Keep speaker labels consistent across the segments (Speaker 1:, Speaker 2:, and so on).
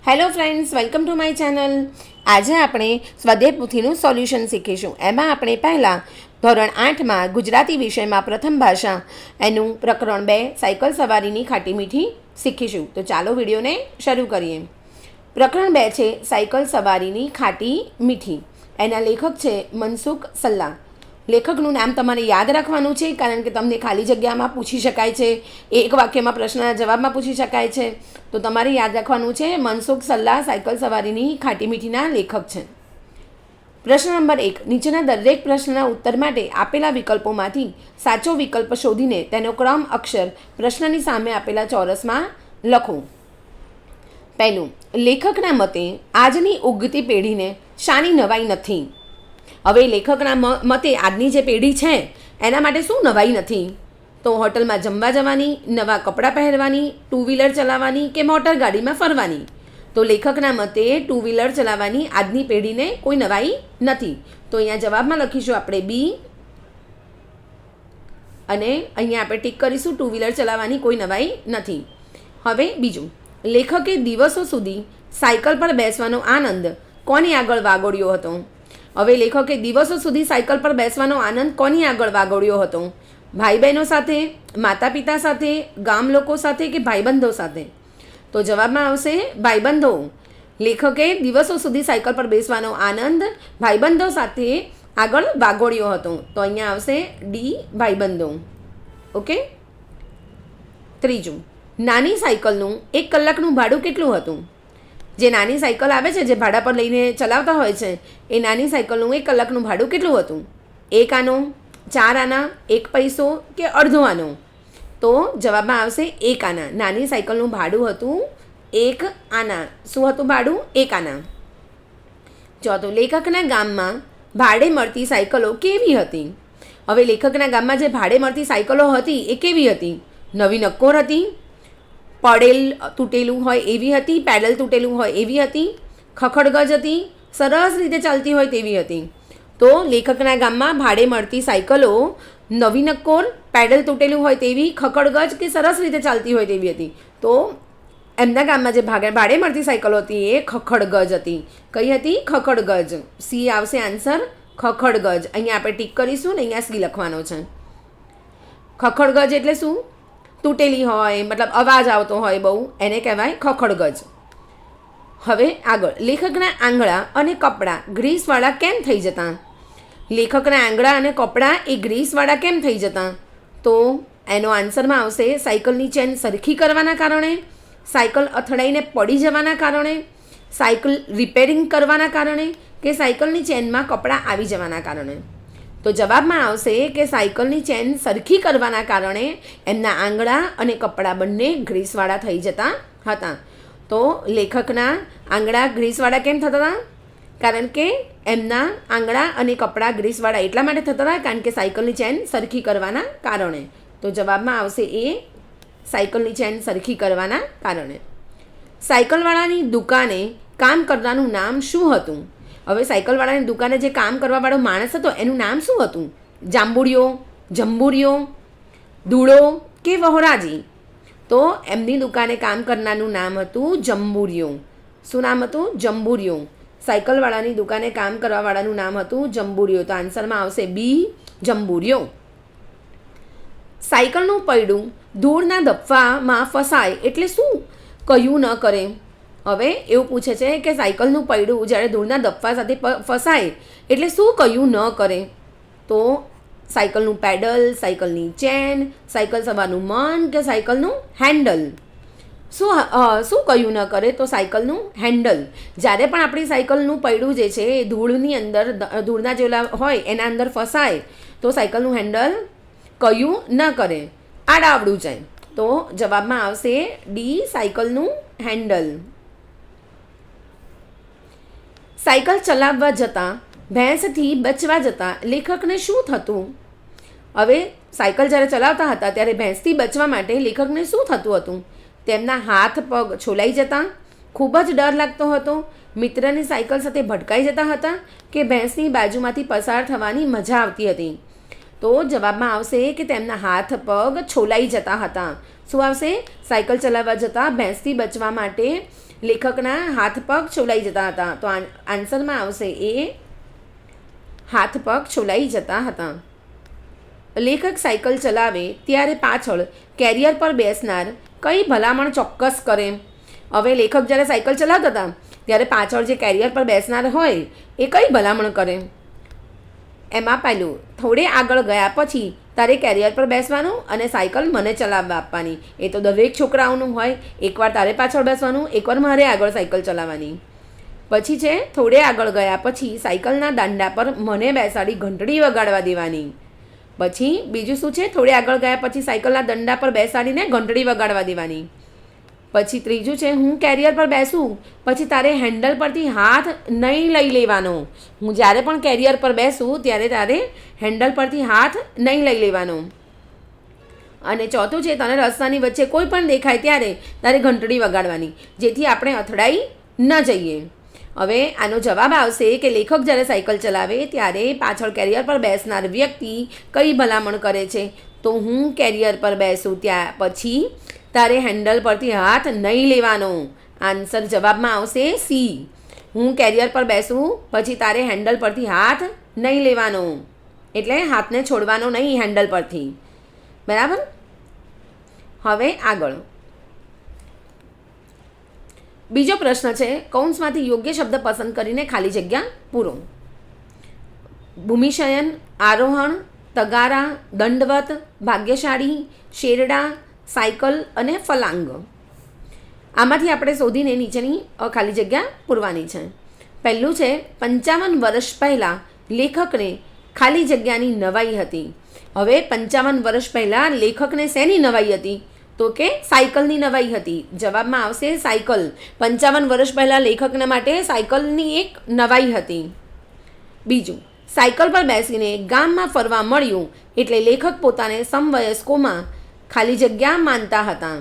Speaker 1: Hello friends, welcome to my channel. આજે આપણે સ્વાધ્યાય પોથીનું સોલ્યુશન શીખીશું. એમાં આપણે પહેલાં ધોરણ 8માં ગુજરાતી વિષયમાં પ્રથમ ભાષા એનું પ્રકરણ 2 સાયકલ સવારીની ખાટી મીઠી શીખીશું. તો ચાલો વિડીયોને શરૂ કરીએ. પ્રકરણ 2 છે સાયકલ સવારીની ખાટી મીઠી. એના લેખક છે મનસુખ સલ્લા. લેખકનું નામ તમારે યાદ રાખવાનું છે, કારણ કે તમને ખાલી જગ્યામાં પૂછી શકાય છે, એક વાક્યમાં પ્રશ્નના જવાબમાં પૂછી શકાય છે. તો તમારે યાદ રાખવાનું છે મનસુખ સલ્લા સાયકલ સવારીની ખાટી મીઠીના લેખક છે. પ્રશ્ન નંબર 1. નીચેના દરેક પ્રશ્નના ઉત્તર માટે આપેલા વિકલ્પોમાંથી સાચો વિકલ્પ શોધીને તેનો ક્રમ અક્ષર પ્રશ્નની સામે આપેલા ચોરસમાં લખો. પહેલું, લેખકના મતે આજની ઉગતી પેઢીને શાની નવાઈ નથી. હવે લેખકના મતે આજની જે પેઢી છે એના માટે શું નવાઈ નથી? તો હોટલમાં જમવા જવાની, નવા કપડાં પહેરવાની, ટુ વ્હીલર ચલાવવાની કે મોટર ગાડીમાં ફરવાની. તો લેખકના મતે ટુ વ્હીલર ચલાવવાની આજની પેઢીને કોઈ નવાઈ નથી. તો અહીંયા જવાબમાં લખીશું આપણે બી, અને અહીંયા આપણે ટીક કરીશું ટુ વ્હીલર ચલાવવાની કોઈ નવાઈ નથી. હવે બીજું, લેખકે દિવસો સુધી સાયકલ પર બેસવાનો આનંદ કોની આગળ વાગોળ્યો હતો? હવે લેખકે દિવસો સુધી સાયકલ પર બેસવાનો આનંદ કોની આગળ વાગોળ્યો હતો? ભાઈ બહેનો સાથે, માતા પિતા સાથે, ગામ લોકો સાથે કે ભાઈબંધો સાથે? તો જવાબમાં આવશે ભાઈબંધો. લેખકે દિવસો સુધી સાયકલ પર બેસવાનો આનંદ ભાઈબંધો સાથે આગળ વાગોળ્યો હતો. તો અહીંયા આવશે ડી, ભાઈબંધો. ઓકે. ત્રીજું, નાની સાયકલનું 1 કલાકનું ભાડું કેટલું હતું? જે નાની સાયકલ આવે છે, જે ભાડા પર લઈને ચલાવતા હોય છે, એ નાની સાયકલનું 1 કલાકનું ભાડું કેટલું હતું? 1 આનો, 4 આના, 1 પૈસો કે અડધો આનો? તો જવાબમાં આવશે 1 આના. નાની સાયકલનું ભાડું હતું 1 આના. શું હતું ભાડું? 1 આના. ચોથું, લેખકના ગામમાં ભાડે મળતી સાયકલો કેવી હતી? હવે લેખકના ગામમાં જે ભાડે મળતી સાયકલો હતી એ કેવી હતી? નવી નક્કોર હતી, પડેલ તૂટેલું હોય એવી હતી, પેડલ તૂટેલું હોય એવી હતી, ખખડગજ હતી, સરસ રીતે ચાલતી હોય તેવી હતી? તો લેખકના ગામમાં ભાડે મળતી સાયકલો નવી નક્કોર, પેડલ તૂટેલું હોય તેવી, ખખડગજ કે સરસ રીતે ચાલતી હોય તેવી હતી. તો એમના ગામમાં જે ભાડે મળતી સાયકલો હતી એ ખખડગજ હતી. કઈ હતી? ખખડગજ. સી આવશે આન્સર, ખખડગજ. અહીંયા આપણે ટીક કરીશું ને અહીંયા સી લખવાનો છે. ખખડગજ એટલે શું? તૂટેલી હોય, મતલબ અવાજ આવતો હોય બહુ, એને કહેવાય ખખડગજ. હવે આગળ, લેખકના આંગળા અને કપડાં ગ્રીસવાળા કેમ થઈ જતા? લેખકના આંગળા અને કપડાં એ ગ્રીસવાળા કેમ થઈ જતા? તો એનો આન્સરમાં આવશે સાયકલની ચેન સરખી કરવાના કારણે, સાયકલ અથડાઈને પડી જવાના કારણે, સાયકલ રિપેરિંગ કરવાના કારણે કે સાયકલની ચેનમાં કપડાં આવી જવાના કારણે? તો જવાબમાં આવશે કે સાયકલની ચેન સરખી કરવાના કારણે એમના આંગળા અને કપડાં બંને ગ્રીસવાળા થઈ જતા હતા. તો લેખકના આંગળા ગ્રીસવાળા કેમ થતા હતા? કારણ કે એમના આંગળા અને કપડાં ગ્રીસવાળા એટલા માટે થતા હતા કારણ કે સાયકલની ચેન સરખી કરવાના કારણે. તો જવાબમાં આવશે એ, સાયકલની ચેન સરખી કરવાના કારણે. સાયકલવાળાની દુકાને કામ કરનારનું નામ શું હતું? હવે સાયકલવાળાની દુકાને જે કામ કરવાવાળો માણસ હતો એનું નામ શું હતું? જાંબુડિયો, જંબુરિયો, ધૂળો કે વહોરાજી? તો એમની દુકાને કામ કરનારનું નામ હતું જંબુરિયો. શું નામ હતું? જંબુરિયો. સાયકલવાળાની દુકાને કામ કરવાવાળાનું નામ હતું જંબુરિયો. તો આન્સરમાં આવશે બી, જંબુરિયો. સાયકલનું પૈડું ધૂળના ધબ્બામાં ફસાય એટલે શું કયું ન કરે? હવે એવું પૂછે છે કે સાયકલનું પૈડું જ્યારે ધૂળના ધબ્બા સાથે ફસાય એટલે શું કયું ન કરે? તો સાયકલનું પેડલ, સાયકલની ચેન, સાયકલ સવારનું મન કે સાયકલનું હેન્ડલ? શું કયું ન કરે? તો સાયકલનું હેન્ડલ. જ્યારે પણ આપણી સાયકલનું પૈડું જે છે એ ધૂળની અંદર, ધૂળના જેલા હોય એના અંદર ફસાય તો સાયકલનું હેન્ડલ કયું ન કરે, આડાવડું જાય. તો જવાબમાં આવશે ડી, સાયકલનું હેન્ડલ. સાયકલ ચલાવવા જતાં ભેંસથી બચવા જતાં લેખકને શું થતું? હવે સાયકલ જ્યારે ચલાવતા હતા ત્યારે ભેંસથી બચવા માટે લેખકને શું થતું હતું? તેમના હાથ પગ છોલાઈ જતા, ખૂબ જ ડર લાગતો હતો, મિત્રની સાયકલ સાથે ભટકાઈ જતા હતા કે ભેંસની બાજુમાંથી પસાર થવાની મજા આવતી હતી? તો જવાબમાં આવશે કે તેમના હાથ પગ છોલાઈ જતા હતા. શું આવશે? સાયકલ ચલાવવા જતાં ભેંસથી બચવા માટે લેખકના હાથ પગ છોલાઈ જતા હતા. તો આન્સરમાં આવશે એ હાથ પગ છોલાઈ જતા હતા. લેખક સાયકલ ચલાવે ત્યારે પાછળ કેરિયર પર બેસનાર કઈ ભલામણ ચોક્કસ કરે? હવે લેખક જ્યારે સાયકલ ચલાવતા હતા ત્યારે પાછળ જે કેરિયર પર બેસનાર હોય એ કઈ ભલામણ કરે? એમાં પહેલું, થોડે આગળ ગયા પછી તારે કેરિયર પર બેસવાનું અને સાયકલ મને ચલાવવા આપવાની. એ તો દરેક છોકરાઓનું હોય. એકવાર તારે પાછળ બેસવાનું, એકવાર મારે આગળ સાયકલ ચલાવવાની. પછી છે થોડે આગળ ગયા પછી સાયકલના દાંડા પર મને બેસાડી ઘંટડી વગાડવા દેવાની. પછી બીજું શું છે? થોડે આગળ ગયા પછી સાયકલના દંડા પર બેસાડીને ઘંટડી વગાડવા દેવાની. પછી ત્રીજું છે હું કેરિયર પર બેસું પછી તારે હેન્ડલ પરથી હાથ નહીં લઈ લેવાનો. હું જ્યારે પણ કેરિયર પર બેસું ત્યારે તારે હેન્ડલ પરથી હાથ નહીં લઈ લેવાનો. અને ચોથું છે તને રસ્તાની વચ્ચે કોઈ પણ દેખાય ત્યારે તારે ઘંટડી વગાડવાની, જેથી આપણે અથડાઈ ન જઈએ. હવે આનો જવાબ આવશે કે લેખક જ્યારે સાયકલ ચલાવે ત્યારે પાછળ કેરિયર પર બેસનાર વ્યક્તિ કઈ ભલામણ કરે છે? તો હું કેરિયર પર બેસું ત્યાં પછી તારે હેન્ડલ પરથી હાથ નહીં લેવાનો. આન્સર જવાબમાં આવશે સી. હું કેરિયર પર બેસું પછી તારે હેન્ડલ પરથી હાથ નહીં લેવાનો, એટલે હાથને છોડવાનો નહીં હેન્ડલ પરથી. બરાબર. હવે આગળ બીજો પ્રશ્ન છે, કૌંસમાંથી યોગ્ય શબ્દ પસંદ કરીને ખાલી જગ્યા પૂરો. ભૂમિશયન, આરોહણ, તગારા, દંડવત, ભાગ્યશાળી, શેરડા, સાયકલ અને ફલાંગ. આમાંથી આપણે શોધીને નીચેની ખાલી જગ્યા પૂરવાની છે. પહેલું છે 55 વર્ષ પહેલાં લેખકને ખાલી જગ્યાની નવાઈ હતી. હવે 55 વર્ષ પહેલાં લેખકને શેની નવાઈ હતી? તો કે સાયકલની નવાઈ હતી. જવાબમાં આવશે સાયકલ. 55 વર્ષ પહેલાં લેખકને માટે સાયકલની એક નવાઈ હતી. બીજું, સાયકલ પર બેસીને ગામમાં ફરવા મળ્યું એટલે લેખક પોતાને સમવયસ્કોમાં ખાલી જગ્યા માનતા હતા.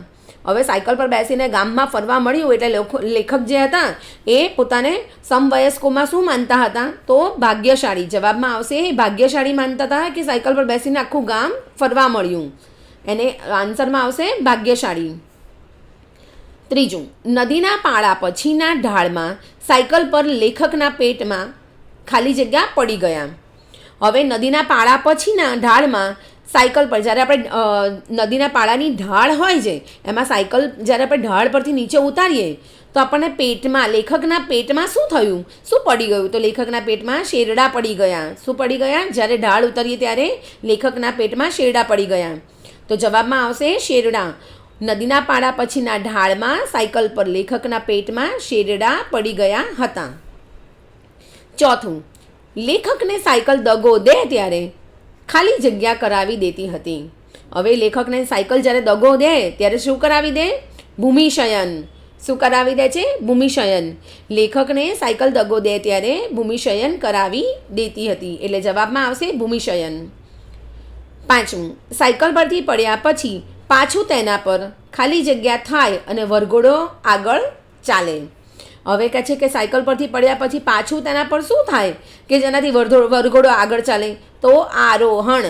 Speaker 1: હવે સાયકલ પર બેસીને ગામમાં ફરવા મળ્યું એટલે લેખક જે હતા એ પોતાને સમવયસ્કોમાં શું માનતા હતા? તો ભાગ્યશાળી. જવાબમાં આવશે ભાગ્યશાળી માનતા હતા કે સાયકલ પર બેસીને આખું ગામ ફરવા મળ્યું. એને આન્સરમાં આવશે ભાગ્યશાળી. ત્રીજું, નદીના પાળા પછીના ઢાળમાં સાયકલ પર લેખકના પેટમાં ખાલી જગ્યા પડી ગયા. હવે નદીના પાળા પછીના ઢાળમાં સાયકલ પર જ્યારે આપણે નદીના પાળાની ઢાળ હોય છે એમાં સાયકલ જ્યારે આપણે ઢાળ પરથી નીચે ઉતારીએ તો આપણને પેટમાં, લેખકના પેટમાં શું થયું? શું પડી ગયું? તો લેખકના પેટમાં શેરડા પડી ગયા. શું પડી ગયા? જ્યારે ઢાળ ઉતારીએ ત્યારે લેખકના પેટમાં શેરડા પડી ગયા. તો જવાબમાં આવશે શેરડા. નદીના પાળા પછીના ઢાળમાં સાયકલ પર લેખકના પેટમાં શેરડા પડી ગયા હતા. ચોથું, લેખકને સાયકલ દગો દે ત્યારે ખાલી જગ્યા કરાવી દેતી હતી. હવે લેખકને સાયકલ જ્યારે દગો દે ત્યારે શું કરાવી દે? ભૂમિશયન. શું કરાવી દે છે? ભૂમિશયન. લેખકને સાયકલ દગો દે ત્યારે ભૂમિશયન કરાવી દેતી હતી. એટલે જવાબમાં આવશે ભૂમિશયન. પાંચમું, સાયકલ પરથી પડ્યા પછી પાછું તેના પર ખાલી જગ્યા થાય અને વરઘોડો આગળ ચાલે. હવે કહે છે કે સાયકલ પરથી પડ્યા પછી પાછું તેના પર શું થાય કે જેનાથી વરઘોડો આગળ ચાલે? તો આરોહણ.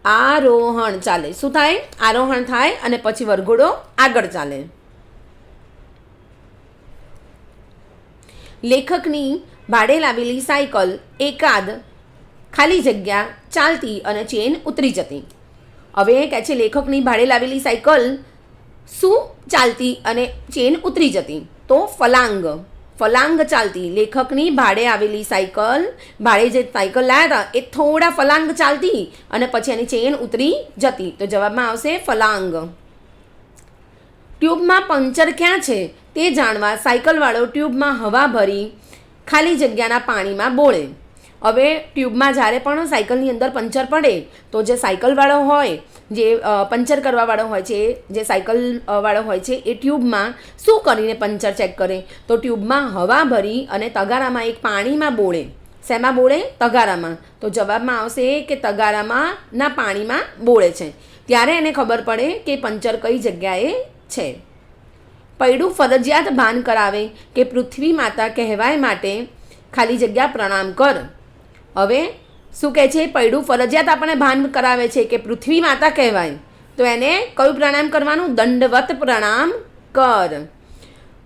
Speaker 1: આરોહણ ચાલે. શું થાય? આરોહણ થાય અને પછી વરઘોડો આગળ ચાલે. લેખકની ભાડે લાવેલી સાયકલ એકાદ ખાલી જગ્યા ચાલતી અને ચેન ઉતરી જતી. હવે કહે છે લેખકની ભાડે લાવેલી સાયકલ શું ચાલતી અને ચેન ઉતરી જતી? તો ફલાંગ. ફલાંગ ચાલતી. લેખકની ભાડે આવેલી સાયકલ, ભાડે જે સાયકલ લાવ્યા હતા એ થોડા ફલાંગ ચાલતી અને પછી એની ચેન ઉતરી જતી. તો જવાબમાં આવશે ફલાંગ. ટ્યુબમાં પંચર ક્યાં છે તે જાણવા સાયકલવાળો ટ્યુબમાં હવા ભરી ખાલી જગ્યાના પાણીમાં બોળે. હવે ટ્યુબમાં જ્યારે પણ સાયકલની અંદર પંચર પડે તો જે સાયકલવાળો હોય, જે પંચર કરવાવાળો હોય છે, જે સાયકલવાળો હોય છે એ ટ્યુબમાં શું કરીને પંચર ચેક કરે? તો ટ્યુબમાં હવા ભરી અને તગારામાં એક પાણીમાં બોળે. શેમાં બોળે? તગારામાં. તો જવાબમાં આવશે કે તગારામાં પાણીમાં બોળે છે. ત્યારે એને ખબર પડે કે પંચર કઈ જગ્યાએ છે. પૈડું ફરજિયાત ભાન કરાવે કે પૃથ્વી માતા કહેવાય માટે ખાલી જગ્યા પ્રણામ કર. હવે શું કહે છે? પૈડું ફરજિયાત આપણને ભાન કરાવે છે કે પૃથ્વી માતા કહેવાય, તો એને કયું પ્રણામ કરવાનું? દંડવત પ્રણામ કર.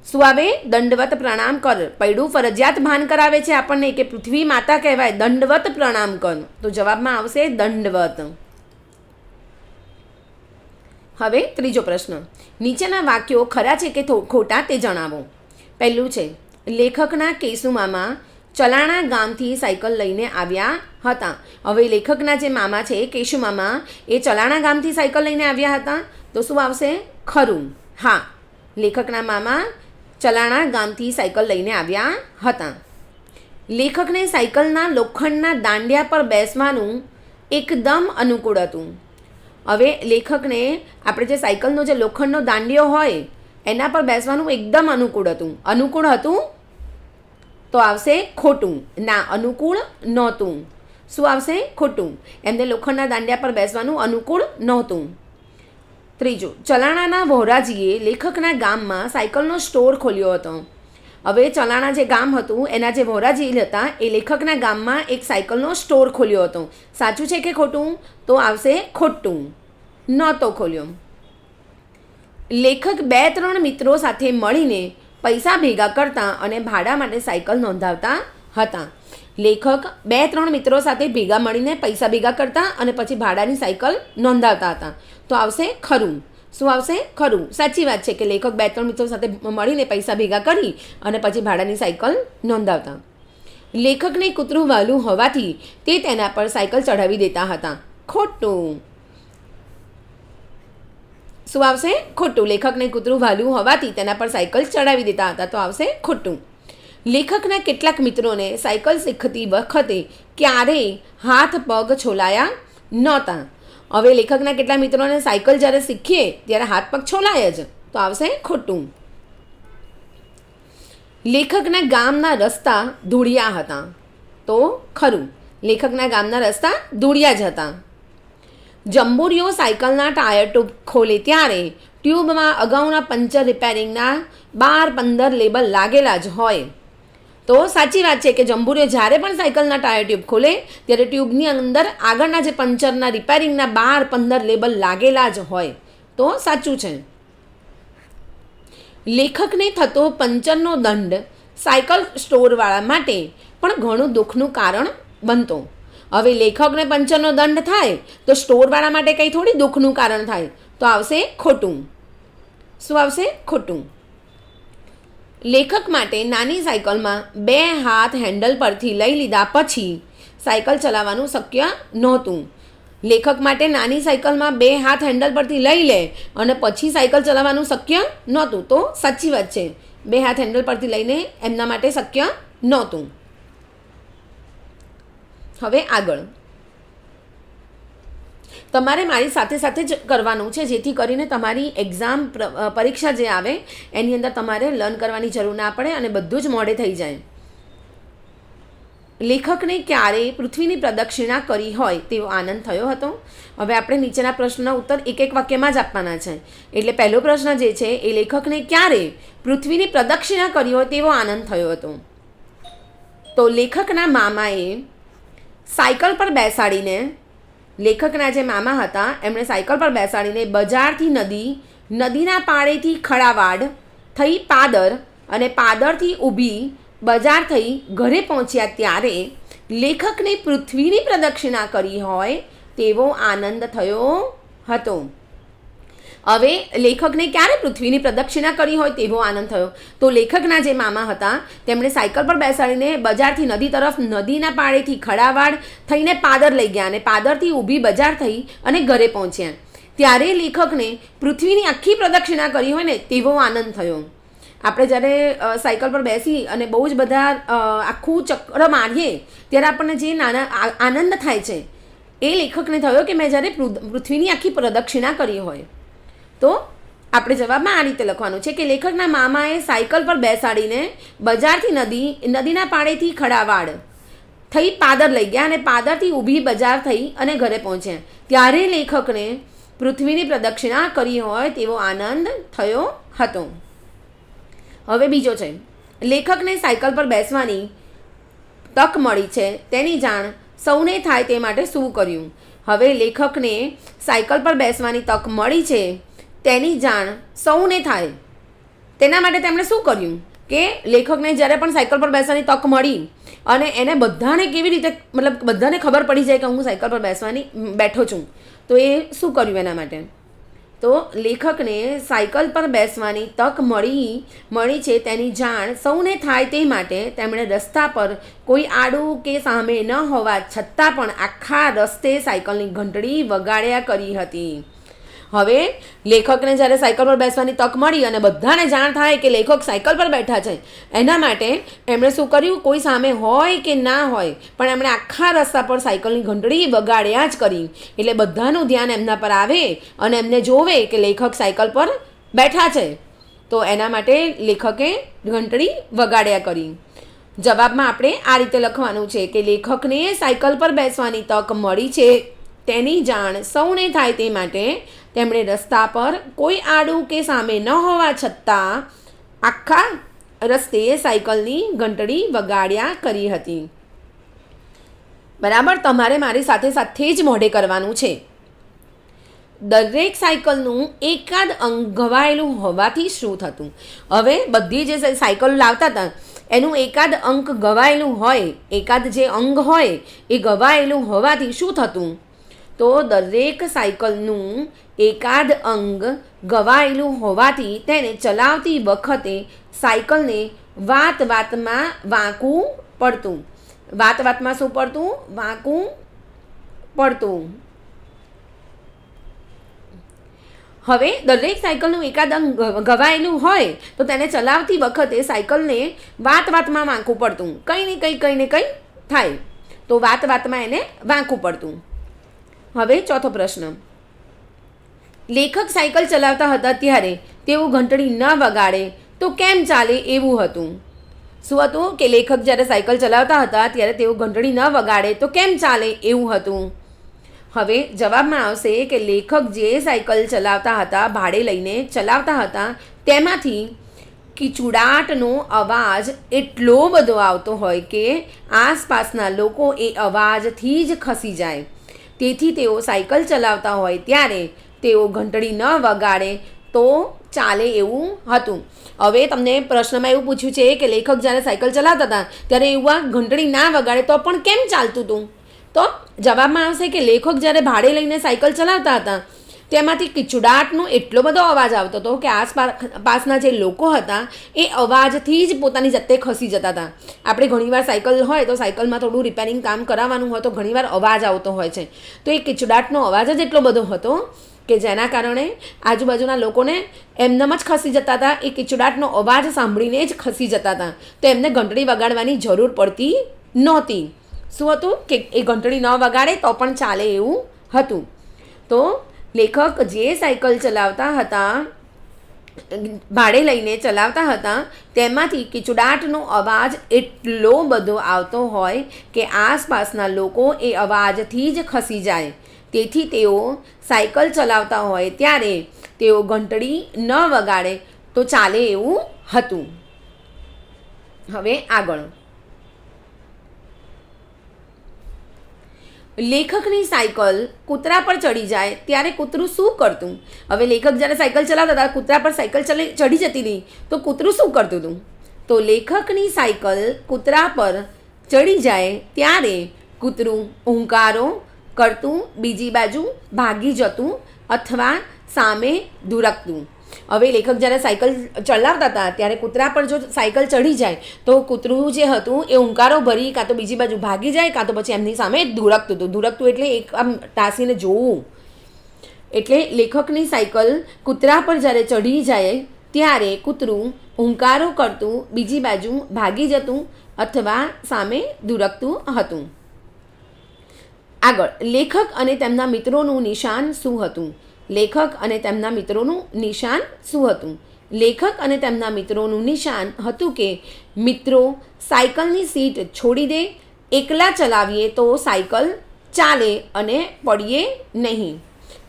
Speaker 1: શું આવે? દંડવત પ્રણામ કર. પૈડું ફરજિયાત ભાન કરાવે છે આપણને કે પૃથ્વી માતા કહેવાય, દંડવત પ્રણામ કર. તો જવાબમાં આવશે દંડવત. હવે ત્રીજો પ્રશ્ન, નીચેના વાક્યો ખરા છે કે ખોટા તે જણાવો. પહેલું છે, લેખકના કેશુમામા ચલાણા ગામથી સાયકલ લઈને આવ્યા હતા. હવે લેખકના જે મામા છે કેશુમામા, એ ચલાણા ગામથી સાયકલ લઈને આવ્યા હતા. તો શું આવશે? ખરું. હા, લેખકના મામા ચલાણા ગામથી સાયકલ લઈને આવ્યા હતા. લેખકને સાયકલના લોખંડના દાંડિયા પર બેસવાનું એકદમ અનુકૂળ હતું. હવે લેખકને આપણે જે સાયકલનો જે લોખંડનો દાંડિયો હોય એના પર બેસવાનું એકદમ અનુકૂળ હતું. અનુકૂળ હતું તો આવશે ખોટું. ના, અનુકૂળ નહોતું. શું આવશે? ખોટું. એમને લોખંડના દાંડિયા પર બેસવાનું અનુકૂળ નહોતું. ત્રીજું, ચલાણાના વહોરાજીએ લેખકના ગામમાં સાયકલનો સ્ટોર ખોલ્યો હતો. હવે ચલાણા જે ગામ હતું એના જે વહોરાજી હતા એ લેખકના ગામમાં એક સાયકલનો સ્ટોર ખોલ્યો હતો. સાચું છે કે ખોટું? તો આવશે ખોટું. નહોતો ખોલ્યો. લેખક 2-3 મિત્રો સાથે મળીને પૈસા ભેગા કરતા અને ભાડા માટે સાયકલ નોંધાવતા હતા. લેખક 2-3 મિત્રો સાથે ભેગા મળીને પૈસા ભેગા કરતા અને પછી ભાડાની સાયકલ નોંધાવતા હતા. તો આવશે ખરું. શું આવશે? ખરું. સાચી વાત છે કે લેખક 2-3 મિત્રો સાથે મળીને પૈસા ભેગા કરી અને પછી ભાડાની સાયકલ નોંધાવતા. લેખકને કૂતરું વહાલું હોવાથી તે તેના પર સાયકલ ચઢાવી દેતા હતા. ખોટું. શું આવશે? ખોટું. લેખકને કૂતરું વહાલું હોવાથી તેના પર સાયકલ ચડાવી દેતા હતા. તો આવશે ખોટું. લેખકના કેટલાક મિત્રોને સાયકલ શીખતી વખતે ક્યારેય હાથ પગ છોલાયા નહોતા. હવે લેખકના કેટલા મિત્રોને સાયકલ જ્યારે શીખીએ ત્યારે હાથ પગ છોલાય જ. તો આવશે ખોટું. લેખકના ગામના રસ્તા ધૂળિયા હતા. તો ખરું. લેખકના ગામના રસ્તા ધૂળિયા જ હતા. જંબુરીઓ સાયકલના ટાયર ટ્યુબ ખોલે ત્યારે ટ્યુબમાં અગાઉના પંચર રિપેરિંગના 12-15 લેબલ લાગેલા જ હોય. તો સાચી વાત છે કે જંબુરીઓ જ્યારે પણ સાયકલના ટાયર ટ્યુબ ખોલે ત્યારે ટ્યુબની અંદર આગળના જે પંચરના રિપેરિંગના 12-15 લેબલ લાગેલા જ હોય. તો સાચું છે. લેખકને થતો પંચરનો દંડ સાયકલ સ્ટોરવાળા માટે પણ ઘણું દુઃખનું કારણ બનતો. હવે લેખકને પંચરનો દંડ થાય તો સ્ટોરવાળા માટે કંઈ થોડી દુઃખનું કારણ થાય. તો આવશે ખોટું. શું આવશે? ખોટું. લેખક માટે નાની સાયકલમાં 2 હાથ હેન્ડલ પરથી લઈ લીધા પછી સાયકલ ચલાવવાનું શક્ય નહોતું. લેખક માટે નાની સાયકલમાં 2 હાથ હેન્ડલ પરથી લઈ લે અને પછી સાયકલ ચલાવવાનું શક્ય નહોતું. તો સાચી વાત છે, 2 હાથ હેન્ડલ પરથી લઈને એમના માટે શક્ય નહોતું. હવે આગળ તમારે મારી સાથે સાથે જ કરવાનું છે, જેથી કરીને તમારી એક્ઝામ પરીક્ષા જે આવે એની અંદર તમારે લર્ન કરવાની જરૂર ના પડે અને બધું જ મોડે થઈ જાય. લેખકને ક્યારેય પૃથ્વીની પ્રદક્ષિણા કરી હોય તેવો આનંદ થયો હતો. હવે આપણે નીચેના પ્રશ્નના ઉત્તર એક વાક્યમાં જ આપવાના છે. એટલે પહેલો પ્રશ્ન જે છે એ લેખકને ક્યારે પૃથ્વીની પ્રદક્ષિણા કરી હોય તેવો આનંદ થયો હતો. તો લેખકના મામાએ સાયકલ પર બેસાડીને, લેખકના જે મામા હતા એમણે સાયકલ પર બેસાડીને બજારથી નદીના પાળેથી ખડાવાડ થઈ પાદર અને પાદરથી ઊભી બજાર થઈ ઘરે પહોંચ્યા ત્યારે લેખકને પૃથ્વીની પ્રદક્ષિણા કરી હોય તેવો આનંદ થયો હતો. હવે લેખકને ક્યારે પૃથ્વીની પ્રદક્ષિણા કરી હોય તેવો આનંદ થયો? તો લેખકના જે મામા હતા તેમણે સાયકલ પર બેસાડીને બજારથી નદી તરફ નદીના પાળેથી ખડાવાડ થઈને પાદર લઈ ગયા અને પાદરથી ઊભી બજાર થઈ અને ઘરે પહોંચ્યા ત્યારે લેખકને પૃથ્વીની આખી પ્રદક્ષિણા કરી હોય ને તેવો આનંદ થયો. આપણે જ્યારે સાયકલ પર બેસી અને બહુ જ બધા આખું ચક્ર મારીએ ત્યારે આપણને જે આનંદ થાય છે એ લેખકને થયો કે મેં જ્યારે પૃથ્વીની આખી પ્રદક્ષિણા કરી હોય. તો આપણે જવાબમાં આ રીતે લખવાનું છે કે લેખકના મામાએ સાયકલ પર બેસાડીને બજારથી નદીના પાળેથી ખડાવાડ થઈ પાદર લઈ ગયા અને પાદરથી ઊભી બજાર થઈ અને ઘરે પહોંચ્યા ત્યારે લેખકને પૃથ્વીની પ્રદક્ષિણા કરી હોય તેવો આનંદ થયો હતો. હવે બીજો છે, લેખકને સાયકલ પર બેસવાની તક મળી છે તેની જાણ સૌને થાય તે માટે શું કર્યું? હવે લેખકને સાયકલ પર બેસવાની તક મળી છે તેની જાણ સૌને થાય તેના માટે તેમણે શું કર્યું કે લેખકને જ્યારે પણ સાયકલ પર બેસવાની તક મળી અને એને બધાને કેવી રીતે મતલબ બધાને ખબર પડી જાય કે હું સાયકલ પર બેઠો છું, તો એ શું કર્યું એના માટે? તો લેખકને સાયકલ પર બેસવાની તક મળી છે તેની જાણ સૌને થાય તે માટે તેમણે રસ્તા પર કોઈ આડું કે સામે ન હોવા છતાં પણ આખા રસ્તે સાયકલની ઘંટડી વગાડ્યા કરી હતી. હવે લેખકને જ્યારે સાયકલ પર બેસવાની તક મળી અને બધાને જાણ થાય કે લેખક સાયકલ પર બેઠા છે, એના માટે એમણે શું કર્યું? કોઈ સામે હોય કે ના હોય પણ એમણે આખા રસ્તા પર સાયકલની ઘંટડી વગાડ્યા જ કરી. એટલે બધાનું ધ્યાન એમના પર આવે અને એમને જોવે કે લેખક સાયકલ પર બેઠા છે, તો એના માટે લેખકે ઘંટડી વગાડ્યા કરી. જવાબમાં આપણે આ રીતે લખવાનું છે કે લેખકને સાયકલ પર બેસવાની તક મળી છે તેની જાણ સૌને થાય તે માટે તેમણે રસ્તા પર કોઈ આડું કે સામે ન હોવા છતાં આખા રસ્તે સાયકલની ઘંટડી વગાડ્યા કરી હતી. બરાબર, તમારે મારી સાથે સાથે જ મોઢે કરવાનું છે. દરેક સાયકલનું એકાદ અંગ ઘવાયેલું હોવાથી શું થતું? હવે બધી જે સાયકલ લાવતા હતા એનું એકાદ અંક ઘવાયેલું હોય, એકાદ જે અંગ હોય એ ઘવાયેલું હોવાથી શું થતું? તો દરેક સાયકલનું એકાદ અંગ ઘવાયેલું હોવાથી તેને ચલાવતી વખતે સાયકલને વાતમાં વાંકું પડતું. વાતમાં શું પડતું? વાંકું પડતું. હવે દરેક સાયકલનું એકાદ અંગ ઘવાયેલું હોય તો તેને ચલાવતી વખતે સાયકલને વાતમાં વાંકું પડતું. કંઈ ને કંઈ થાય તો વાતમાં એને વાંકું પડતું. હવે ચોથો પ્રશ્ન, લેખક સાયકલ ચલાવતા હતા ત્યારે તેઓ ઘંટડી ન વગાડે તો કેમ ચાલે એવું હતું? શું હતું કે લેખક જ્યારે સાયકલ ચલાવતા હતા ત્યારે તેઓ ઘંટડી ન વગાડે તો કેમ ચાલે એવું હતું? હવે જવાબમાં આવશે કે લેખક જે સાયકલ ચલાવતા હતા, ભાડે લઈને ચલાવતા હતા, તેમાંથી કિચુડાટનો અવાજ એટલો બધો આવતો હોય કે આસપાસના લોકો એ અવાજથી જ ખસી જાય. તેથી તેઓ સાયકલ ચલાવતા હોય ત્યારે તેઓ ઘંટડી ન વગાડે તો ચાલે એવું હતું. હવે તમને પ્રશ્નમાં એવું પૂછ્યું છે કે લેખક જ્યારે સાયકલ ચલાવતા હતા ત્યારે એવું ઘંટડી ના વગાડે તો પણ કેમ ચાલતું હતું? તો જવાબમાં આવશે કે લેખક જ્યારે ભાડે લઈને સાયકલ ચલાવતા હતા તેમાંથી કિચુડાટનો એટલો બધો અવાજ આવતો હતો કે આસપાસના જે લોકો હતા એ અવાજથી જ પોતાની જાતે ખસી જતા હતા. આપણે ઘણીવાર સાયકલ હોય તો સાયકલમાં થોડું રિપેરિંગ કામ કરાવવાનું હોય તો ઘણીવાર અવાજ આવતો હોય છે, તો એ કિચુડાટનો અવાજ જ એટલો બધો હતો કે જેના કારણે આજુબાજુના લોકોને એમનેમ જ ખસી જતા હતા. એ કિચુડાટનો અવાજ સાંભળીને જ ખસી જતા હતા, તો એમને ઘંટડી વગાડવાની જરૂર પડતી નહોતી. શું હતું કે એ ઘંટડી ન વગાડે તો પણ ચાલે એવું હતું. તો લેખક જે સાયકલ ચલાવતા હતા, ભાડે લઈને ચલાવતા હતા, તેમાંથી કિચુડાટનો અવાજ એટલો બધો આવતો હોય કે આસપાસના લોકો એ અવાજથી જ ખસી જાય. તેથી તેઓ સાયકલ ચલાવતા હોય ત્યારે તેઓ ઘંટડી ન વગાડે તો ચાલે એવું હતું. હવે આગળ, લેખકની સાયકલ કૂતરા પર ચડી જાય ત્યારે કૂતરું શું કરતું? હવે લેખક જ્યારે સાયકલ ચલાવતા હતા, કૂતરા પર સાયકલ ચડી જતી હતી તો કૂતરું શું કરતું હતું? તો લેખકની સાયકલ કૂતરા પર ચડી જાય ત્યારે કૂતરું હુંકારો કરતું, બીજી બાજુ ભાગી જતું અથવા સામે ધુરકતું. હવે લેખક જ્યારે સાયકલ ચલાવતા હતા ત્યારે કૂતરા પર જો સાયકલ ચડી જાય તો કૂતરું જે હતું એ હુંકારો ભરી કાં તો બીજી બાજુ ભાગી જાય કાં તો પછી એમની સામે ધુરકતું હતું. ધુરકતું એટલે એક આમ ટાંસીને જોવું. એટલે લેખકની સાયકલ કૂતરા પર જ્યારે ચડી જાય ત્યારે કૂતરું હુંકારો કરતું, બીજી બાજુ ભાગી જતું અથવા સામે ધુરકતું હતું. આગળ, લેખક અને તેમના મિત્રોનું નિશાન શું હતું? લેખક અને તેમના મિત્રોનું નિશાન શું હતું? લેખક અને તેમના મિત્રોનું નિશાન હતું કે મિત્રો સાયકલની સીટ છોડી દે, એકલા ચલાવીએ તો સાયકલ ચાલે અને પડીએ નહીં.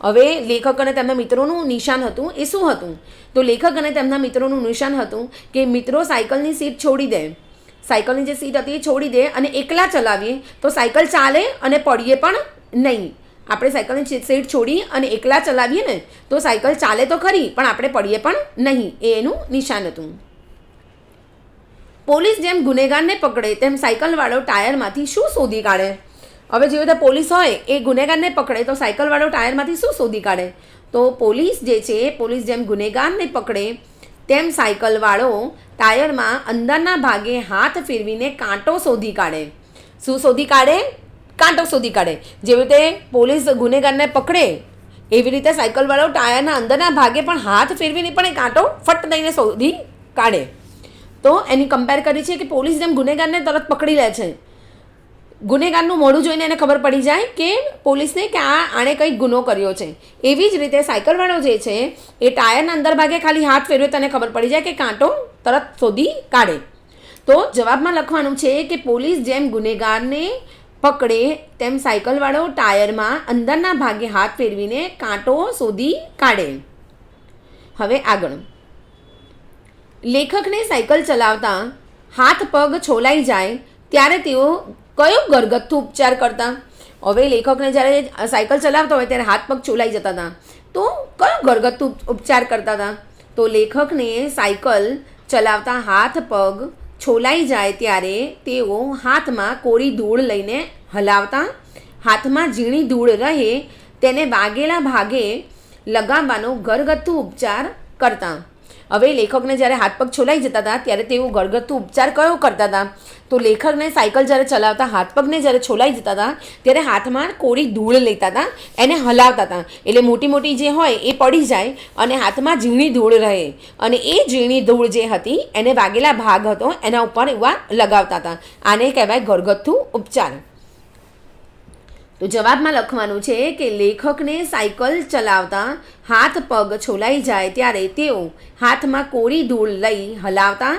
Speaker 1: હવે લેખક અને તેમના મિત્રોનું નિશાન હતું એ શું હતું? તો લેખક અને તેમના મિત્રોનું નિશાન હતું કે મિત્રો સાયકલની સીટ છોડી દે. સાયકલની જે સીટ હતી એ છોડી દે અને એકલા ચલાવીએ તો સાયકલ ચાલે અને પડીએ પણ નહીં. આપણે સાયકલની સીટ છોડી અને એકલા ચલાવીએ ને તો સાયકલ ચાલે તો ખરી પણ આપણે પડીએ પણ નહીં. એ એનું નિશાન હતું. પોલીસ જેમ ગુનેગારને પકડે તેમ સાયકલવાળો ટાયરમાંથી શું શોધી કાઢે? હવે જેવી રીતે પોલીસ હોય એ ગુનેગારને પકડે તો સાયકલવાળો ટાયરમાંથી શું શોધી કાઢે? તો પોલીસ જે છે પોલીસ જેમ ગુનેગારને પકડે તેમ સાયકલવાળો ટાયરમાં અંદરના ભાગે હાથ ફેરવીને કાંટો શોધી કાઢે. શું શોધી કાઢે? કાંટો શોધી કાઢે. જેવી રીતે પોલીસ ગુનેગારને પકડે એવી રીતે સાયકલવાળો ટાયરના અંદરના ભાગે પણ હાથ ફેરવીને પણ એ કાંટો ફટ દઈને શોધી કાઢે. તો એની કમ્પેર કરી છે કે પોલીસ જેમ ગુનેગારને તરત પકડી લે છે. ગુનેગારનું મોઢું જોઈને એને ખબર પડી જાય કે પોલીસને કે આણે કંઈક ગુનો કર્યો છે. એવી જ રીતે સાયકલવાળો જે છે એ ટાયરના અંદર ભાગે ખાલી હાથ ફેરવે તો એને ખબર પડી જાય કે કાંટો તરત શોધી કાઢે. તો જવાબમાં લખવાનું છે કે પોલીસ જેમ ગુનેગારને પકડે તેમ સાયકલવાળો ટાયરમાં અંદરના ભાગે હાથ ફેરવીને કાંટો શોધી કાઢે. હવે આગળ, લેખકને સાયકલ ચલાવતા હાથ પગ છોલાઈ જાય ત્યારે તેઓ કયો ઘરગથ્થુ ઉપચાર કરતા? હવે લેખકને જ્યારે સાયકલ ચલાવતા હોય ત્યારે હાથ પગ છોલાઈ જતા હતા તો કયો ઘરગથ્થુ ઉપચાર કરતા હતા? તો લેખકને સાયકલ ચલાવતા હાથ પગ છોલાઈ જાય ત્યારે તેઓ હાથમાં કોરી ધૂળ લઈને હલાવતા, હાથમાં ઝીણી ધૂળ રહે તેને વાગેલા ભાગે લગાવવાનો ઘરગથ્થુ ઉપચાર કરતા. હવે લેખકને જ્યારે હાથ પગ છોલાઈ જતા હતા ત્યારે તેઓ ઘરગથ્થુ ઉપચાર કયો કરતા હતા? તો લેખકને સાયકલ જ્યારે ચલાવતા હાથ પગને જ્યારે છોલાઈ જતા હતા ત્યારે હાથમાં કોરી ધૂળ લેતા હતા, એને હલાવતા હતા. એટલે મોટી મોટી જે હોય એ પડી જાય અને હાથમાં ઝીણી ધૂળ રહે અને એ ઝીણી ધૂળ જે હતી એને વાગેલા ભાગ હતો એના ઉપર એવા લગાવતા હતા. આને કહેવાય ઘરગથ્થુ ઉપચાર. તો જવાબમાં લખવાનું છે કે લેખકને સાયકલ ચલાવતા હાથ પગ છોલાઈ જાય ત્યારે તેઓ હાથમાં કોરી ધૂળ લઈ હલાવતા,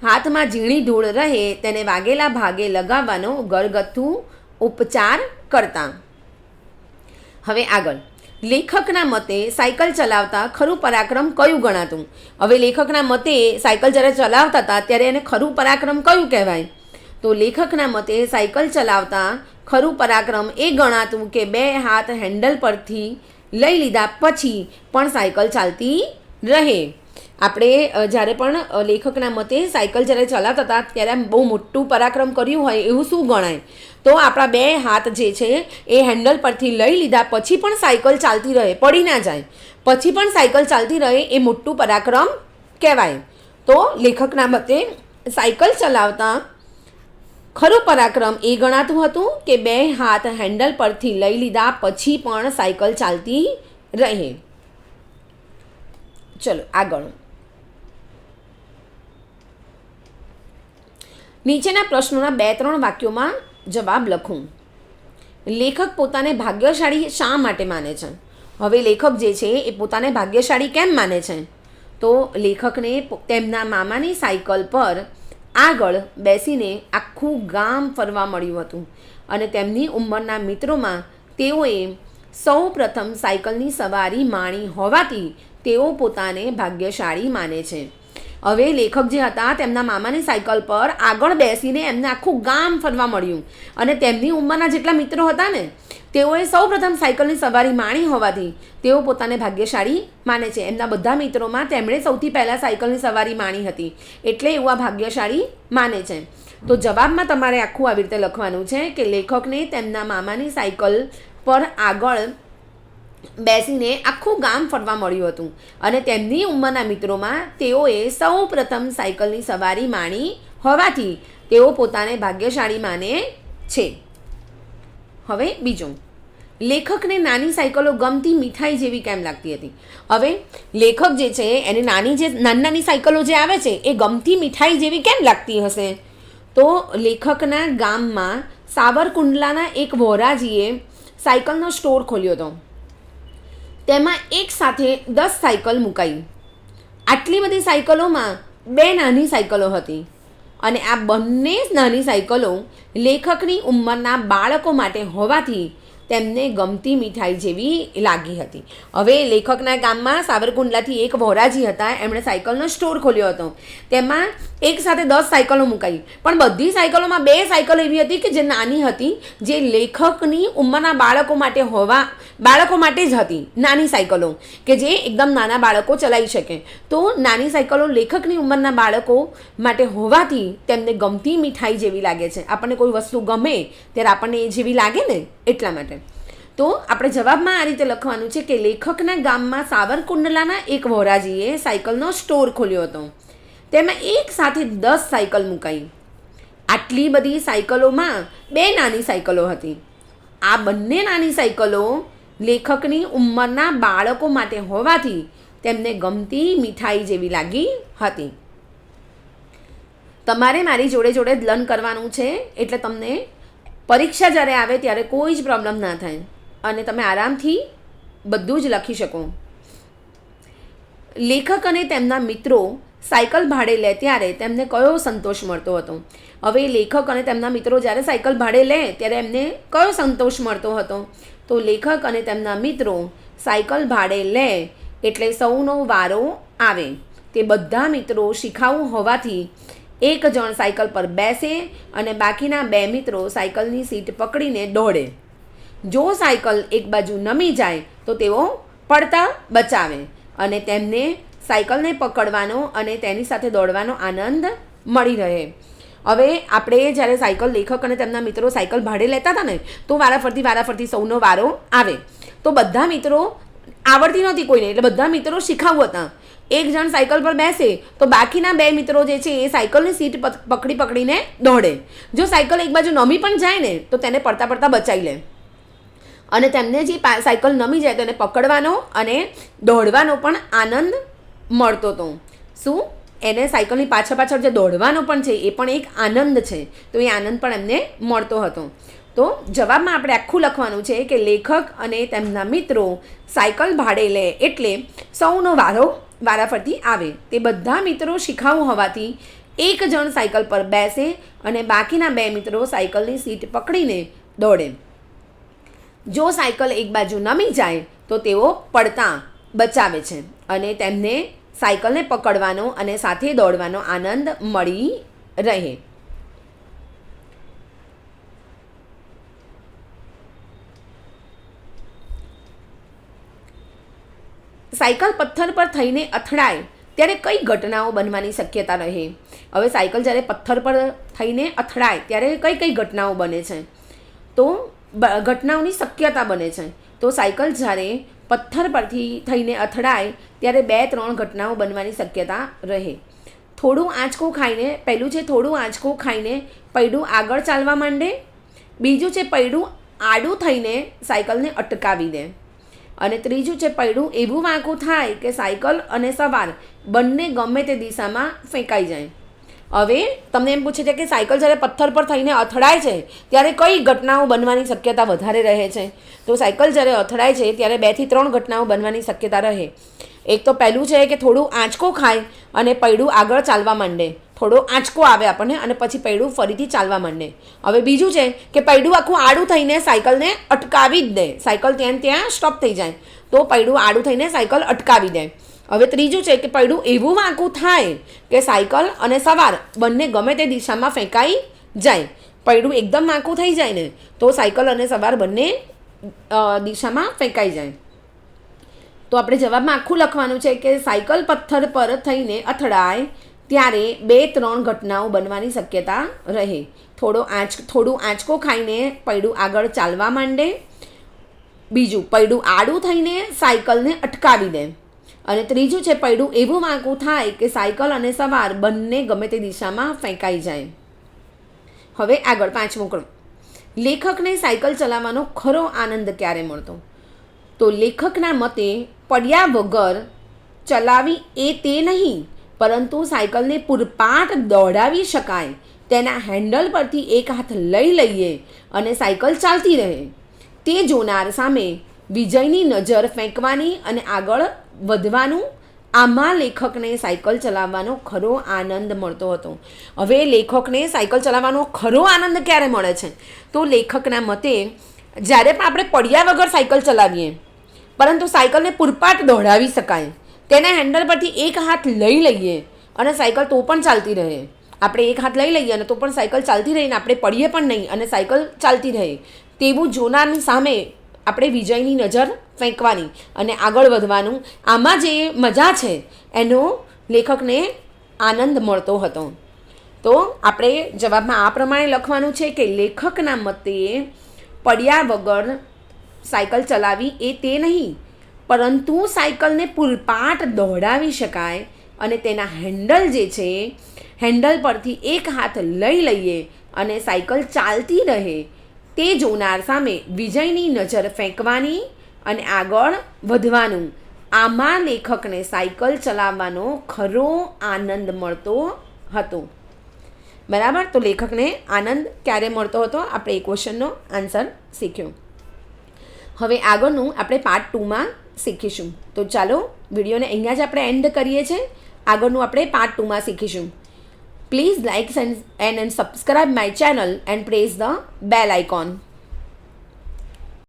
Speaker 1: હાથમાં ઝીણી ધૂળ રહે તેને વાગેલા ભાગે લગાવવાનો ઘરગથ્થુ ઉપચાર કરતા. હવે આગળ, લેખકના મતે સાયકલ ચલાવતા ખરું પરાક્રમ કયું ગણાતું? હવે લેખકના મતે સાયકલ જ્યારે ચલાવતા હતા ત્યારે એને ખરું પરાક્રમ કયું કહેવાય? તો લેખકના મતે સાયકલ ચલાવતા ખરું પરાક્રમ એ ગણાતું કે બે હાથ હેન્ડલ પરથી લઈ લીધા પછી પણ સાયકલ ચાલતી રહે. આપણે જ્યારે પણ લેખકના મતે સાયકલ જ્યારે ચલાવતા હતા ત્યારે બહુ મોટું પરાક્રમ કર્યું હોય એવું શું ગણાય? તો આપણા બે હાથ જે છે એ હેન્ડલ પરથી લઈ લીધા પછી પણ સાયકલ ચાલતી રહે, પડી ના જાય, પછી પણ સાયકલ ચાલતી રહે એ મોટું પરાક્રમ કહેવાય. તો લેખકના મતે સાયકલ ચલાવતા ખરું પરાક્રમ એ ગણાતું હતું કે બે હાથ હેન્ડલ પરથી લઈ લીધા પછી પણ સાયકલ ચાલતી રહે. ચલો આગળ, નીચેના પ્રશ્નોના 2-3 વાક્યોમાં જવાબ લખું. લેખક પોતાને ભાગ્યશાળી શા માટે માને છે? હવે લેખક જે છે એ પોતાને ભાગ્યશાળી કેમ માને છે? તો લેખકને તેમના મામાની સાયકલ પર આગળ બેસીને આખું ગામ ફરવા મળ્યું હતું અને તેમની ઉંમરના મિત્રોમાં તેઓએ સૌ પ્રથમ સાયકલની સવારી માણી હોવાથી તેઓ પોતાને ભાગ્યશાળી માને છે. હવે લેખક જે હતા તેમના મામાની સાયકલ પર આગળ બેસીને એમને આખું ગામ ફરવા મળ્યું અને તેમની ઉંમરના જેટલા મિત્રો હતા ને તેઓએ સૌ પ્રથમ સાયકલની સવારી માણી હોવાથી તેઓ પોતાને ભાગ્યશાળી માને છે. એમના બધા મિત્રોમાં તેમણે સૌથી પહેલાં સાયકલની સવારી માણી હતી એટલે એવું આ ભાગ્યશાળી માને છે. તો જવાબમાં તમારે આખું આવી રીતે લખવાનું છે કે લેખકને તેમના મામાની સાયકલ પર આગળ બેસીને આખું ગામ ફરવા મળ્યું હતું અને તેમની ઉંમરના મિત્રોમાં તેઓએ સૌ પ્રથમ સાયકલની સવારી માણી હોવાથી તેઓ પોતાને ભાગ્યશાળી માને છે. હવે બીજું, લેખકને નાની સાયકલો ગમતી મીઠાઈ જેવી કેમ લાગતી હતી? હવે લેખક જે છે એને નાની સાયકલો જે આવે છે એ ગમતી મીઠાઈ જેવી કેમ લાગતી હશે? તો લેખકના ગામમાં સાવરકુંડલાના એક વોરાજીએ સાયકલનો સ્ટોર ખોલ્યો હતો. તેમાં એક સાથે 10 સાયકલ મુકાઈ. આટલી બધી સાયકલોમાં 2 નાની સાયકલો હતી અને આ બંને નાની સાયકલો લેખકની ઉંમરના બાળકો માટે હોવાથી તેમને ગમતી મીઠાઈ જેવી લાગી હતી. હવે લેખકના ગામમાં સાવરકુંડલાથી એક વોરાજી હતા, એમણે સાયકલનો સ્ટોર ખોલ્યો હતો. તેમાં એક સાથે 10 સાયકલો મુકાઈ, પણ બધી સાયકલોમાં 2 સાયકલો એવી હતી કે જે નાની હતી, જે લેખકની ઉંમરના બાળકો માટે જ હતી. નાની સાયકલો કે જે એકદમ નાના બાળકો ચલાવી શકે. તો નાની સાયકલો લેખકની ઉંમરના બાળકો માટે હોવાથી તેમને ગમતી મીઠાઈ જેવી લાગે છે. આપણને કોઈ વસ્તુ ગમે ત્યારે આપણને એ જેવી લાગે ને, એટલા માટે. તો આપણે જવાબમાં આ રીતે લખવાનું છે કે લેખકના ગામમાં સાવરકુંડલાના એક વોરાજીએ સાયકલનો સ્ટોર ખોલ્યો હતો. તેમાં એક સાથે 10 સાયકલ મુકાઈ. આટલી બધી સાયકલોમાં 2 નાની સાયકલો હતી. આ બંને નાની સાયકલો લેખકની ઉંમરના બાળકો માટે હોવાથી તેમને ગમતી મીઠાઈ જેવી લાગી હતી. તમારે મારી જોડે જોડે જ લર્ન કરવાનું છે, એટલે તમને પરીક્ષા જ્યારે આવે ત્યારે કોઈ જ પ્રોબ્લેમ ના થાય અને તમે આરામથી બધું જ લખી શકો. લેખક અને તેમના મિત્રો સાયકલ ભાડે લે ત્યારે તેમને કયો સંતોષ મળતો હતો? હવે લેખક અને તેમના મિત્રો જ્યારે સાયકલ ભાડે લે ત્યારે એમને કયો સંતોષ મળતો હતો? તો લેખક અને તેમના મિત્રો સાયકલ ભાડે લે એટલે સૌનો વારો આવે. તે બધા મિત્રો શીખાઉ હોવાથી એક જણ સાયકલ પર બેસે અને બાકીના 2 મિત્રો સાયકલની સીટ પકડીને દોડે. જો સાયકલ એક બાજુ નમી જાય તો તેઓ પડતા બચાવે અને તેમને સાયકલને પકડવાનો અને તેની સાથે દોડવાનો આનંદ મળી રહે. હવે આપણે જ્યારે સાયકલ લેખક અને તેમના મિત્રો સાયકલ ભાડે લેતા હતા ને, તો વારાફરતી સૌનો વારો આવે. તો બધા મિત્રો આવડતી નહોતી કોઈને, એટલે બધા મિત્રો શીખાવું હતા. એક જણ સાયકલ પર બેસે તો બાકીના 2 મિત્રો જે છે એ સાયકલની સીટ પકડીને દોડે. જો સાયકલ એક બાજુ નમી પણ જાય ને તો તેને પડતા બચાવી લે અને તેમને જે સાયકલ નમી જાય તો એને પકડવાનો અને દોડવાનો પણ આનંદ મળતો હતો. શું? એને સાયકલની પાછળ જે દોડવાનો પણ છે એ પણ એક આનંદ છે, તો એ આનંદ પણ એમને મળતો હતો. તો જવાબમાં આપણે આખું લખવાનું છે કે લેખક અને તેમના મિત્રો સાયકલ ભાડે લે એટલે સૌનો વારાફરતી આવે. તે બધા મિત્રો શીખાવું હોવાથી એક જણ સાયકલ પર બેસે અને બાકીના 2 મિત્રો સાયકલની સીટ પકડીને દોડે. જો સાયકલ એક બાજુ નમી જાય તો તેઓ પડતા બચાવે છે અને તેમને સાયકલને પકડવાનો અને સાથે દોડવાનો આનંદ મળી રહે. સાયકલ પથ્થર પર થઈને અથડાય ત્યારે કઈ ઘટનાઓ બનવાની શક્યતા રહે? હવે સાયકલ જ્યારે પથ્થર પર થઈને અથડાય ત્યારે કઈ ઘટનાઓ બને છે? તો ઘટનાઓની શક્યતા બને છે. તો સાયકલ જ્યારે પથ્થર પરથી થઈને અથડાય ત્યારે 2-3 ઘટનાઓ બનવાની શક્યતા રહે. થોડું આંચકો ખાઈને પૈડું આગળ ચાલવા માંડે. બીજું છે પૈડું આડું થઈને સાયકલને અટકાવી દે. અને ત્રીજું છે પૈડું એવું વાંકું થાય કે સાયકલ અને સવાર બંને ગમે તે દિશામાં ફેંકાઈ જાય. હવે તમને એમ પૂછે છે કે સાયકલ જ્યારે પથ્થર પર થઈને અથડાય છે ત્યારે કઈ ઘટનાઓ બનવાની શક્યતા વધારે રહે છે? તો સાયકલ જ્યારે અથડાય છે ત્યારે 2-3 ઘટનાઓ બનવાની શક્યતા રહે. એક તો પહેલું છે કે થોડું આંચકો ખાય અને પૈડું આગળ ચાલવા માંડે. થોડો આંચકો આવે આપણને અને પછી પૈડું ફરીથી ચાલવા માંડે. હવે બીજું છે કે પૈડું આખું આડું થઈને સાયકલને અટકાવી જ દે. સાયકલ ત્યાં સ્ટોપ થઈ જાય તો પૈડું આડું થઈને સાયકલ અટકાવી દે. હવે ત્રીજું છે કે પૈડું એવું વાંકું થાય કે સાયકલ અને સવાર બંને ગમે તે દિશામાં ફેંકાઈ જાય. પૈડું એકદમ વાંકું થઈ જાય ને તો સાયકલ અને સવાર બંને દિશામાં ફેંકાઈ જાય. તો આપણે જવાબમાં આખું લખવાનું છે કે સાયકલ પથ્થર પર થઈને અથડાય ત્યારે 2-3 ઘટનાઓ બનવાની શક્યતા રહે. થોડું આંચકો ખાઈને પૈડું આગળ ચાલવા માંડે. બીજું પૈડું આડું થઈને સાયકલને અટકાવી દે. અને ત્રીજું છે પૈડું એવું વાંકું થાય કે સાયકલ અને સવાર બંને ગમે તે દિશામાં ફેંકાઈ જાય. હવે આગળ 5મું ક્રમ. લેખકને સાયકલ ચલાવવાનો ખરો આનંદ ક્યારે મળતો? તો લેખકના મતે પડ્યા વગર ચલાવી તે નહીં, પરંતુ સાયકલને પૂરપાટ દોડાવી શકાય તેના હેન્ડલ પરથી એક હાથ લઈએ અને સાયકલ ચાલતી રહે તે જોનાર સામે વિજયની નજર ફેંકવાની અને આગળ વધવાનું, આમાં લેખકને સાયકલ ચલાવવાનો ખરો આનંદ મળતો હતો. હવે લેખકને સાયકલ ચલાવવાનો ખરો આનંદ ક્યારે મળે છે? તો લેખકના મતે જ્યારે પણ આપણે પડ્યા વગર સાયકલ ચલાવીએ પરંતુ સાયકલને પૂરપાટ દોડાવી શકાય, તેના હેન્ડલ પરથી એક હાથ લઈએ અને સાયકલ તો પણ ચાલતી રહે. આપણે એક હાથ લઈ લઈએ અને તો પણ સાયકલ ચાલતી રહે ને આપણે પડીએ પણ નહીં અને સાયકલ ચાલતી રહે. તેવું જોનારની સામે આપણે વિજયની નજર ફેંકવાની અને આગળ વધવાનું. આમાં જે મજા છે એનો લેખકને આનંદ મળતો હતો. તો આપણે જવાબમાં આ પ્રમાણે લખવાનું છે કે લેખકના મતે પડ્યા વગર સાયકલ ચલાવી એ તે નહીં, પરંતુ સાયકલને પૂરપાટ દોડાવી શકાય અને તેના હેન્ડલ જે છે હેન્ડલ પરથી એક હાથ લઈ લઈએ અને સાયકલ ચાલતી રહે તે જોનાર સામે વિજયની નજર ફેંકવાની અને આગળ વધવાનું. આમાં લેખકને સાયકલ ચલાવવાનો ખરો આનંદ મળતો હતો. બરાબર. તો લેખકને આનંદ ક્યારે મળતો હતો? આપણે એ ક્વેશ્ચનનો આન્સર શીખ્યો. હવે આગળનું આપણે પાર્ટ 2માં શીખીશું. તો ચાલો વિડીયોને અહીંયા જ આપણે એન્ડ કરીએ છીએ. આગળનું આપણે પાર્ટ 2માં શીખીશું. Please like and subscribe my channel and press the bell icon.